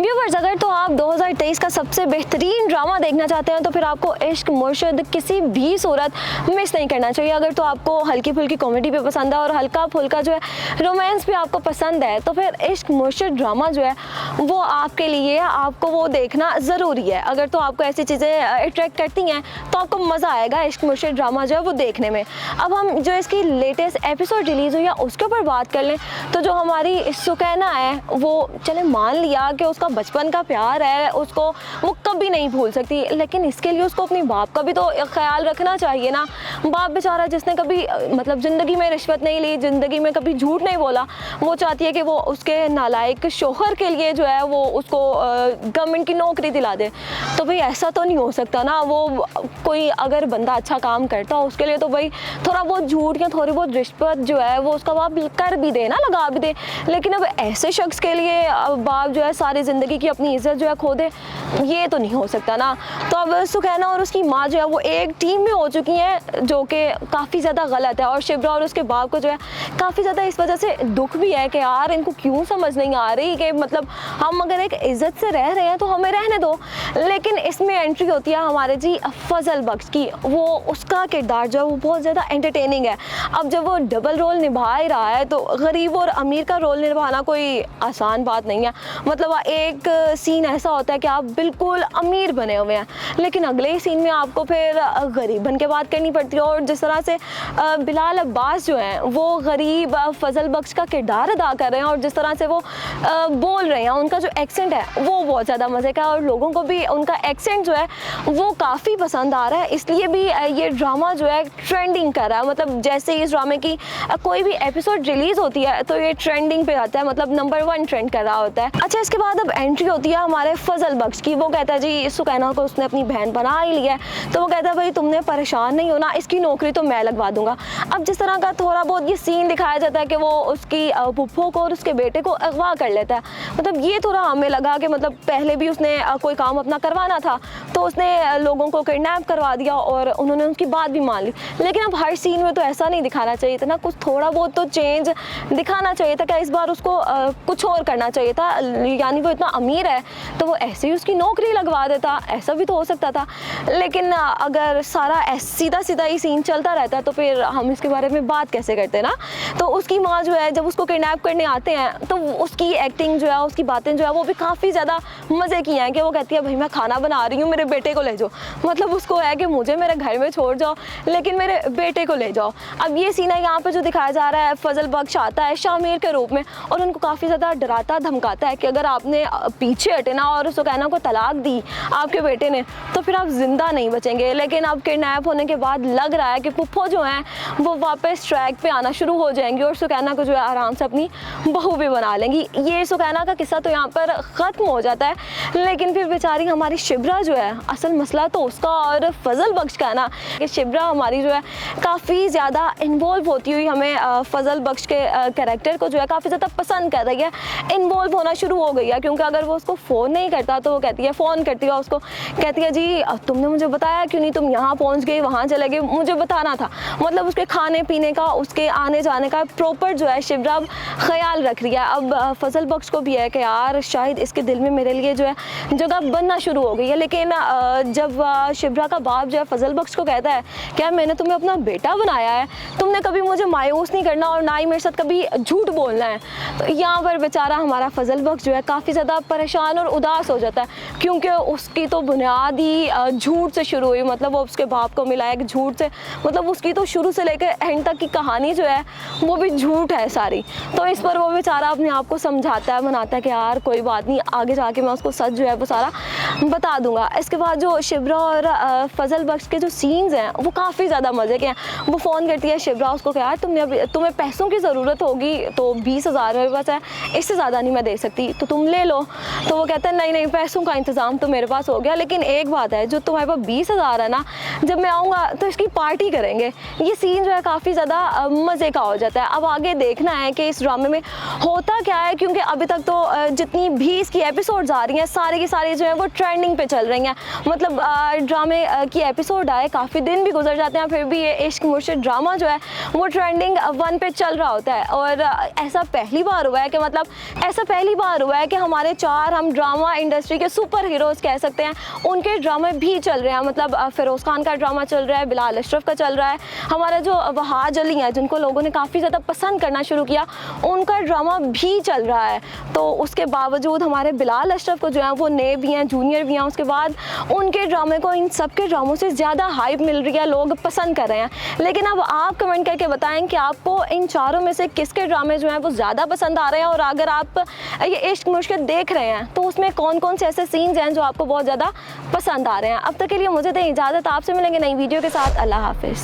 Viewers, अगर तो आप 2023 का सबसे बेहतरीन ड्रामा देखना चाहते हैं तो फिर आपको इश्क मुर्शिद किसी भी सूरत मिस नहीं करना चाहिए। अगर तो आपको हल्की फुल्की कॉमेडी भी पसंद है और हल्का फुल्का जो है रोमांस भी आपको पसंद है तो फिर इश्क मुर्शिद ड्रामा जो है वो आपके लिए, आपको वो देखना ज़रूरी है। अगर तो आपको ऐसी चीज़ें अट्रैक्ट करती हैं तो आपको मज़ा आएगा इश्क मुर्शिद ड्रामा जो है वो देखने में। अब हम जो इसकी लेटेस्ट एपिसोड रिलीज़ हुई है उसके ऊपर बात कर लें तो जो हमारी सुकैना है वो चले मान लिया कि उसका बचपन का प्यार है, उसको वो कभी नहीं भूल सकती, लेकिन इसके लिए उसको अपने बाप का भी तो ख्याल रखना चाहिए ना। बाप बेचारा जिसने कभी मतलब ज़िंदगी में रिश्वत नहीं ली, ज़िंदगी में कभी झूठ नहीं बोला, वो चाहती है कि वो उसके नालायक शोहर के लिए जो है वो उसको गवर्नमेंट की नौकरी दिला दे। तो भाई ऐसा तो नहीं हो सकता ना। वो कोई अगर बंदा अच्छा काम करता हो उसके लिए तो भाई थोड़ा बहुत झूठ या थोड़ी बहुत रिश्वत जो है वो उसका बाप कर भी दे ना, लगा भी दे। लेकिन अब ऐसे शख्स के लिए बाप जो है सारी ज़िंदगी की अपनी इज्जत जो है खो दे, ये तो नहीं हो सकता ना। तो अब सुकैना और उसकी माँ जो है वो एक टीम में हो चुकी हैं जो कि काफ़ी ज़्यादा गलत है। और शिब्रा और उसके बाप को जो है काफ़ी ज़्यादा इस वजह से दुख भी है कि यार इनको क्यों समझ नहीं आ रही कि मतलब हम अगर एक इज़्ज़त से रह रहे हैं तो हमें रहने दो। लेकिन इसमें एंट्री होती है हमारे जी फजल बख्श की। वो उसका किरदार जो है वो बहुत ज़्यादा एंटरटेनिंग है। अब जब वो डबल रोल निभा ही रहा है तो गरीब और अमीर का रोल निभाना कोई आसान बात नहीं है। मतलब एक सीन ऐसा होता है कि आप बिल्कुल अमीर बने हुए हैं लेकिन अगले ही सीन में आपको फिर गरीब बन के बात करनी पड़ती है। और जिस तरह से बिलाल अब्बास जो हैं वो गरीब फजल बख्श का किरदार अदा कर रहे हैं और जिस तरह से वो बोल रहे हैं, उनका जो एक्सेंट है वो बहुत ज़्यादा मज़े का है और लोगों को भी उनका एक्सेंट जो है वो काफ़ी पसंद आ रहा है। इसलिए भी ये ड्रामा जो है ट्रेंडिंग कर रहा है। मतलब जैसे ही इस ड्रामे की कोई भी एपिसोड रिलीज़ होती है तो ये ट्रेंडिंग पे आता है, मतलब नंबर 1 ट्रेंड कर रहा होता है। अच्छा, इसके बाद अब एंट्री होती है हमारे फजल बख्श की। वो कहता है जी सुकैना को उसने अपनी बहन बना ही लिया है तो वो कहता है भाई तुमने परेशान नहीं होना, इसकी नौकरी तो मैं लगवा दूंगा। अब जिस तरह का थोड़ा बहुत ये सीन दिखाया जाता है कि वो उसकी पुप्पो को और उसके बेटे को अगवा कर लेता है, मतलब ये थोड़ा हमें लगा कि मतलब पहले भी उसने कोई काम अपना करवाना था तो उसने लोगों को किडनैप करवा दिया और उन्होंने उनकी बात भी मान ली। लेकिन अब हर सीन में तो ऐसा नहीं दिखाना चाहिए था ना, कुछ थोड़ा बहुत तो चेंज दिखाना चाहिए था। क्या इस बार उसको कुछ और करना चाहिए था, यानी वो इतना अमीर है तो वो ऐसे ही उसकी नौकरी लगवा देता, ऐसा भी तो हो सकता था। लेकिन अगर सारा सीधा सीधा ही सीन चलता रहता तो फिर हम इसके बारे में बात कैसे करते ना। तो उसकी माँ जो है जब उसको किडनैप करने आते हैं तो उसकी एक्टिंग जो है, उसकी बातें जो है वो भी काफ़ी ज़्यादा मज़े की हैं कि वो कहती है भाई मैं खाना बना रही हूँ, मेरे बेटे को ले जाओ। मतलब उसको है कि मुझे मेरे घर में छोड़ जाओ लेकिन मेरे बेटे को ले जाओ। अब ये सीन है यहाँ पर जो दिखाया जा रहा है, फजल बख्श आता है शामिर के रूप में और उनको काफ़ी ज़्यादा डराता धमकाता है कि अगर आपने पीछे हटे ना और सुकैना को तलाक दी आपके बेटे ने तो फिर आप जिंदा नहीं बचेंगे। लेकिन अब किडनैप होने के बाद लग रहा है कि पुप्पो जो हैं वो वापस ट्रैक पे आना शुरू हो जाएंगी और सुकैना को जो है आराम से अपनी बहू भी बना लेंगी। ये सुकैना का किस्सा तो यहाँ पर ख़त्म हो जाता है। लेकिन फिर बेचारी हमारी शिब्रा जो है, असल मसला तो उसका और फजल बख्श का है ना कि शिब्रा हमारी जो है काफ़ी ज़्यादा इन्वॉल्व होती हुई हमें फजल बख्श के कैरेक्टर को जो है काफ़ी ज़्यादा पसंद कर रही है, इन्वॉल्व होना शुरू हो गई है। क्योंकि अगर वो उसको फ़ोन नहीं करता तो वो कहती है, फ़ोन करती है उसको, कहती है जी तुमने मुझे बताया क्यों नहीं, तुम यहाँ पहुँच गई, वहाँ चले गए, मुझे बताना था। मतलब उसके खाने पीने का, उसके आने जाने का प्रॉपर जो है शिब्रा ख्याल रख रही है। अब फजल बख्श को भी है कि यार शायद इसके दिल में मेरे लिए जो है जगह बनना शुरू हो गई है। लेकिन जब शिब्रा का बाप जो है फजल बख्श को कहता है क्या मैंने तुम्हें अपना बेटा बनाया है, तुमने कभी मुझे मायूस नहीं करना और ना ही मेरे साथ कभी झूठ बोलना है, तो यहाँ पर बेचारा हमारा फजल बख्श जो है काफ़ी ज़्यादा परेशान और उदास हो जाता है। क्योंकि उसकी तो बुनियाद ही झूठ से शुरू हुई, मतलब वो उसके बाप को मिला एक झूठ से, मतलब उसकी तो शुरू से लेकर एंड तक की कहानी जो है वो भी झूठ है सारी। तो इस पर वो बेचारा अपने आप को समझाता है, मनाता है कि यार कोई बात नहीं, आगे जाके मैं उसको सच जो है वो सारा बता दूंगा। इसके बाद जो शिब्रा और फजल बख्श के जो सीन्स हैं वो काफ़ी ज़्यादा मज़े के हैं। वो फ़ोन करती है शिब्रा उसको कि यार तुम्हें पैसों की ज़रूरत होगी तो 20,000 मेरे पास है, इससे ज़्यादा नहीं मैं दे सकती, तो तुम ले लो। तो वो कहता है नहीं नहीं, पैसों का इंतज़ाम तो मेरे पास हो गया, लेकिन एक बात है, जो तुम्हारे पास 20,000 है ना, जब मैं आऊँगा तो इसकी पार्टी करेंगे। ये सीन जो है काफ़ी ज़्यादा मज़े का हो जाता है। अब आगे देखना है कि इस ड्रामे में होता क्या है, क्योंकि अभी तक तो जितनी भी इसकी एपिसोड्स आ रही हैं सारी की सारी जो है वो ट्रेंडिंग पे चल रही हैं। मतलब ड्रामे की एपिसोड आए, काफ़ी दिन भी गुजर जाते हैं, फिर भी ये इश्क मुर्शिद ड्रामा जो है वो ट्रेंडिंग 1 पे चल रहा होता है। और ऐसा पहली बार हुआ है कि हमारे 4 हम ड्रामा इंडस्ट्री के सुपर हीरोज़ कह सकते हैं, उनके ड्रामे भी चल रहे हैं। मतलब फ़िरोज़ खान का ड्रामा चल रहा है, बिलाल अशरफ का चल रहा है, हमारा जो वहाज अली हैं जिनको लोगों ने काफ़ी ज़्यादा पसंद करना शुरू किया, उनका ड्रामा भी चल रहा है। तो उसके बावजूद हमारे बिलाल अशरफ को जो है वो नए भी हैं, जूनियर भी हैं, उसके बाद उनके ड्रामे को इन सब के ड्रामों से ज़्यादा हाइप मिल रही है, लोग पसंद कर रहे हैं। लेकिन अब आप कमेंट करके बताएं कि आपको इन चारों में से किसके ड्रामे जो हैं वो ज़्यादा पसंद आ रहे हैं, और अगर आप ये इश्क मुश्किल देख रहे हैं तो उसमें कौन कौन से ऐसे सीन्स हैं जो आपको बहुत ज़्यादा पसंद आ रहे हैं। अब तक के लिए मुझे दें इजाज़त, आपसे मिलेंगे नई वीडियो के साथ। अल्लाह हाफिज़।